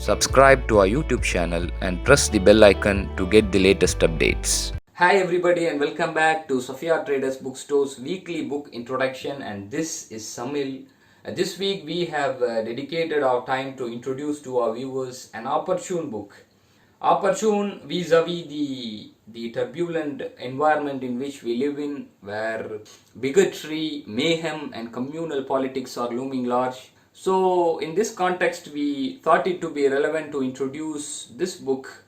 subscribe to our YouTube channel and press the bell icon to get the latest updates. Hi everybody and welcome back to Sophia Traders Bookstore's weekly book introduction, and this is Samil. This week we have dedicated our time to introduce to our viewers an opportune book. Opportune vis-a-vis the turbulent environment in which we live in, where bigotry, mayhem and communal politics are looming large. So in this context we thought it to be relevant to introduce this book,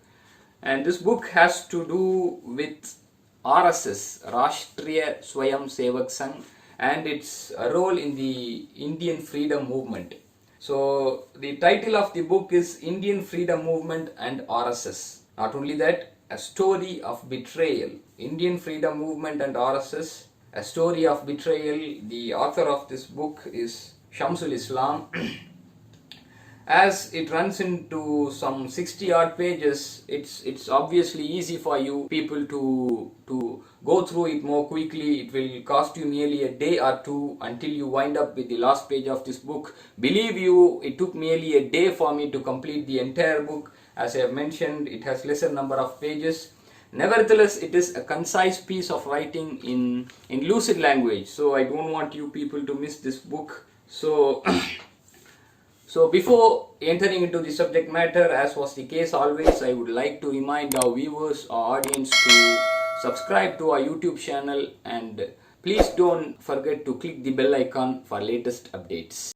and this book has to do with RSS, Rashtriya Swayam Sevak Sangh, and its role in the Indian freedom movement. So the title of the book is Indian Freedom Movement and RSS. Not only that, a story of betrayal. Indian Freedom Movement and RSS, a story of betrayal. The author of this book is Shamsul Islam. As it runs into some 60 odd pages, it's obviously easy for you people to go through it more quickly. It will cost you nearly a day or two until you wind up with the last page of this book. Believe you, it took merely a day for me to complete the entire book. As I have mentioned, it has lesser number of pages. Nevertheless, it is a concise piece of writing in lucid language, so I don't want you people to miss this book. So before entering into the subject matter, as was the case always, I would like to remind our viewers, our audience, to subscribe to our YouTube channel, and please don't forget to click the bell icon for latest updates.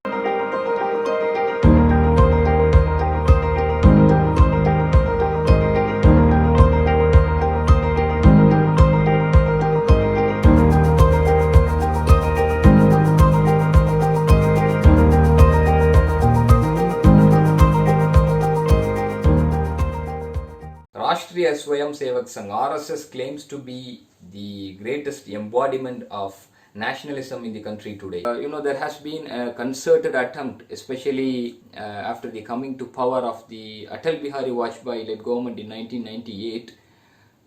Rashtriya Swayam Sevak Sangh, RSS, claims to be the greatest embodiment of nationalism in the country today. There has been a concerted attempt, especially after the coming to power of the Atal Bihari Vajpayee led government in 1998.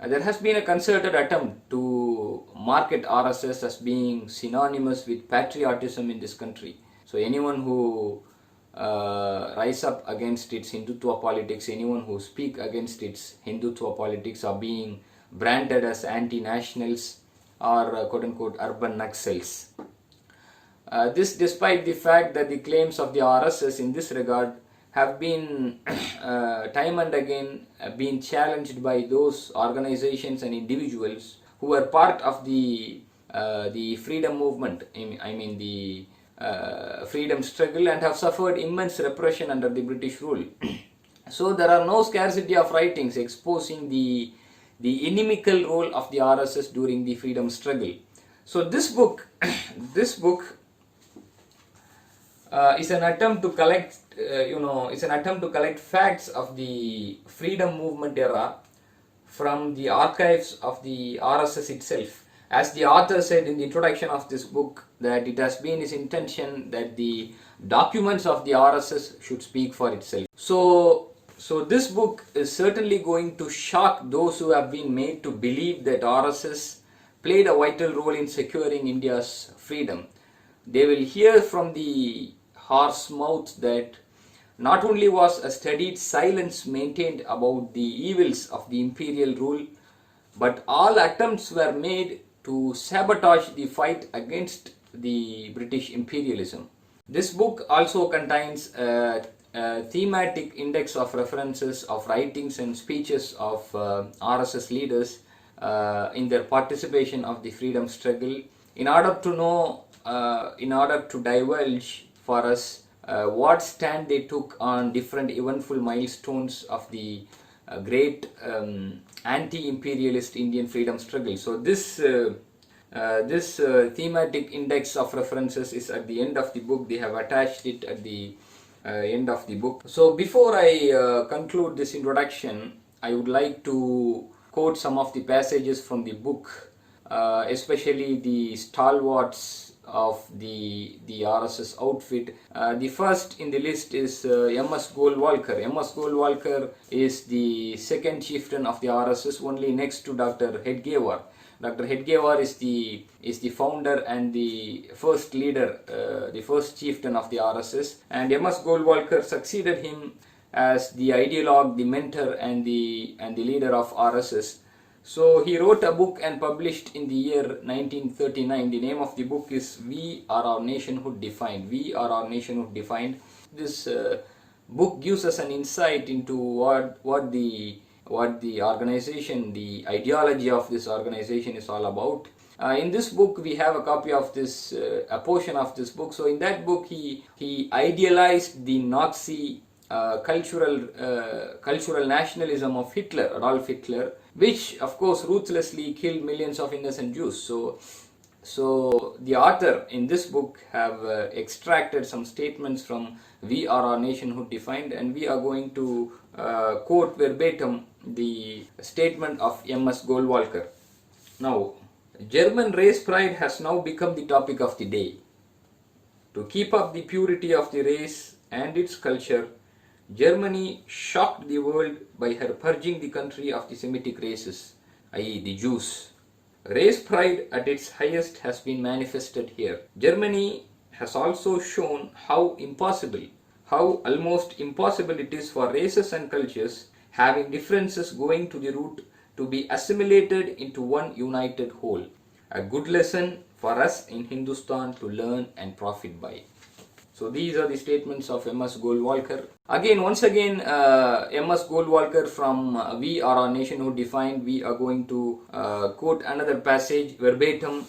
There has been a concerted attempt to market RSS as being synonymous with patriotism in this country. So anyone who rise up against its Hindutva politics, anyone who speak against its Hindutva politics are being branded as anti-nationals or quote-unquote urban Naxals. This despite the fact that the claims of the RSS in this regard have been time and again been challenged by those organizations and individuals who were part of the freedom movement, the freedom struggle, and have suffered immense repression under the British rule. So there are no scarcity of writings exposing the inimical role of the RSS during the freedom struggle. So this book is an attempt to collect facts of the freedom movement era from the archives of the RSS itself. As the author said in the introduction of this book, that it has been his intention that the documents of the RSS should speak for itself. So this book is certainly going to shock those who have been made to believe that RSS played a vital role in securing India's freedom. They will hear from the horse mouth that not only was a studied silence maintained about the evils of the imperial rule, but all attempts were made to sabotage the fight against the British imperialism. This book also contains a thematic index of references of writings and speeches of RSS leaders in their participation of the freedom struggle, in order to divulge for us what stand they took on different eventful milestones of the great anti-imperialist Indian freedom struggle. So this thematic index of references is at the end of the book. They have attached it at the end of the book. So before I conclude this introduction, I would like to quote some of the passages from the book, especially the stalwarts of the RSS outfit. The first in the list is M.S. Golwalkar. M.S. Golwalkar is the second chieftain of the RSS, only next to Dr. Hedgewar. Dr. Hedgewar is the founder and the first leader, the first chieftain of the RSS, and M.S. Golwalkar succeeded him as the ideologue, the mentor, and the leader of RSS. So he wrote a book and published in the year 1939. The name of the book is We Are Our Nationhood Defined. We Are Our Nationhood Defined. This book gives us an insight into what the organization, the ideology of this organization is all about. In this book, we have a copy of this, a portion of this book. So in that book, he idealized the Nazi cultural nationalism of Hitler, Adolf Hitler, which of course ruthlessly killed millions of innocent Jews. So the author in this book have extracted some statements from We Are Our Nationhood Defined, and we are going to quote verbatim the statement of M.S. Goldwalker. Now, German race pride has now become the topic of the day. To keep up the purity of the race and its culture, Germany shocked the world by her purging the country of the Semitic races, i.e. the Jews. Race pride at its highest has been manifested here. Germany has also shown how almost impossible it is for races and cultures having differences going to the root to be assimilated into one united whole. A good lesson for us in Hindustan to learn and profit by. So these are the statements of M.S. Goldwalker. Once again, M.S. Goldwalker from We Are Our Nationhood Defined. We are going to quote another passage verbatim.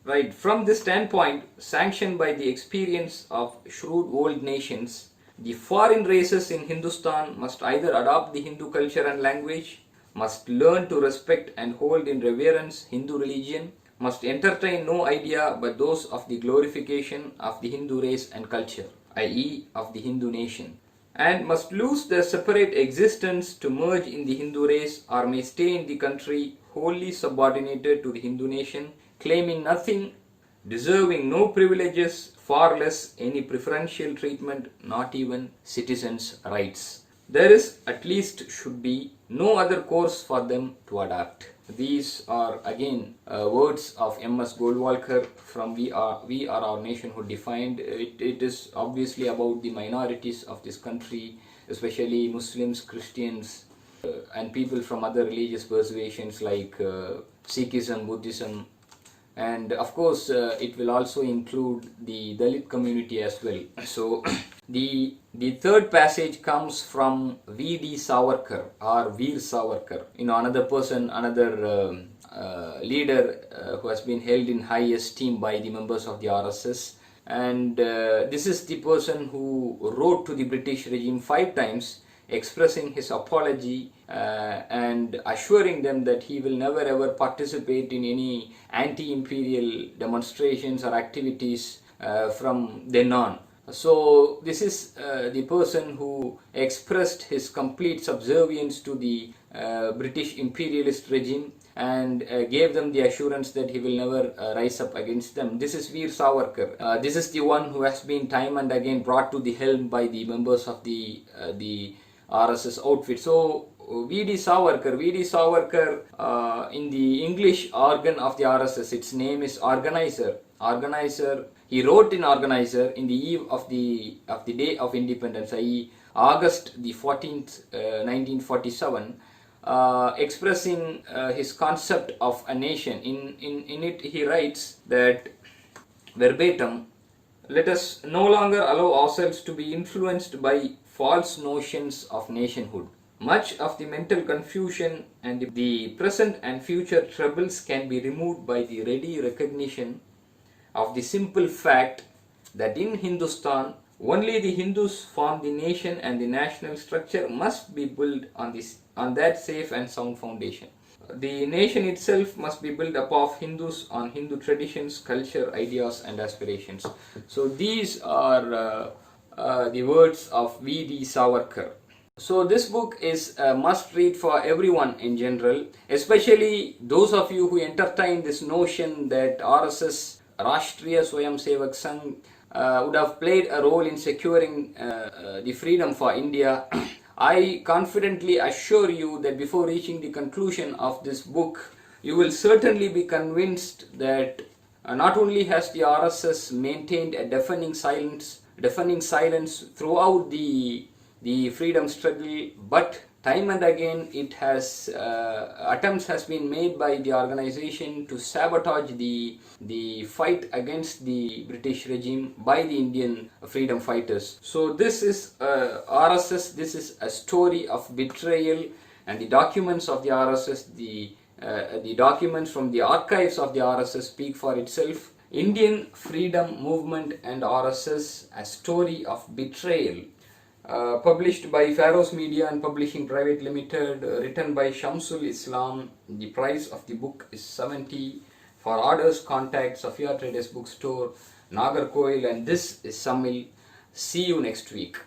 Right, from this standpoint, sanctioned by the experience of shrewd old nations, the foreign races in Hindustan must either adopt the Hindu culture and language, must learn to respect and hold in reverence Hindu religion, must entertain no idea but those of the glorification of the Hindu race and culture, i.e. of the Hindu nation, and must lose their separate existence to merge in the Hindu race, or may stay in the country wholly subordinated to the Hindu nation, claiming nothing, deserving no privileges, far less any preferential treatment, not even citizens' rights. There is, at least should be, no other course for them to adopt. These are again words of M.S. Goldwalker from We Are Our Nationhood Defined. It is obviously about the minorities of this country, especially Muslims, Christians, and people from other religious persuasions like Sikhism, Buddhism, and of course it will also include the Dalit community as well. So the third passage comes from V.D. Savarkar or Veer Savarkar, another person, another leader who has been held in high esteem by the members of the RSS, and this is the person who wrote to the British regime 5 times expressing his apology and assuring them that he will never ever participate in any anti-imperial demonstrations or activities from then on. So this is the person who expressed his complete subservience to the British imperialist regime and gave them the assurance that he will never rise up against them. This is Veer Savarkar. This is the one who has been time and again brought to the helm by the members of the RSS outfit. So V.D. Savarkar in the English organ of the RSS, its name is Organizer. He wrote in Organizer in the eve of the day of independence, i.e. August the 14th, 1947, expressing his concept of a nation. In it he writes that verbatim, let us no longer allow ourselves to be influenced by false notions of nationhood. Much of the mental confusion and the present and future troubles can be removed by the ready recognition of the simple fact that in Hindustan only the Hindus form the nation and the national structure must be built on that safe and sound foundation. The nation itself must be built upon Hindus, on Hindu traditions, culture, ideas and aspirations. So these are the words of V.D. Savarkar. So this book is a must read for everyone in general, especially those of you who entertain this notion that RSS, Rashtriya Swayam Sevak Sangh, would have played a role in securing the freedom for India. I confidently assure you that before reaching the conclusion of this book, you will certainly be convinced that not only has the RSS maintained a deafening silence throughout the the freedom struggle, but time and again it has attempts has been made by the organization to sabotage the fight against the British regime by the Indian freedom fighters. So this is RSS. This is a story of betrayal, and the documents of the RSS, the documents from the archives of the RSS speak for itself. Indian freedom movement and RSS, a story of betrayal. Published by Faros Media and Publishing Private Limited, written by Shamsul Islam. The price of the book is 70. For orders, contact Safia Traders Bookstore, Nagarkoil, and this is Samil. See you next week.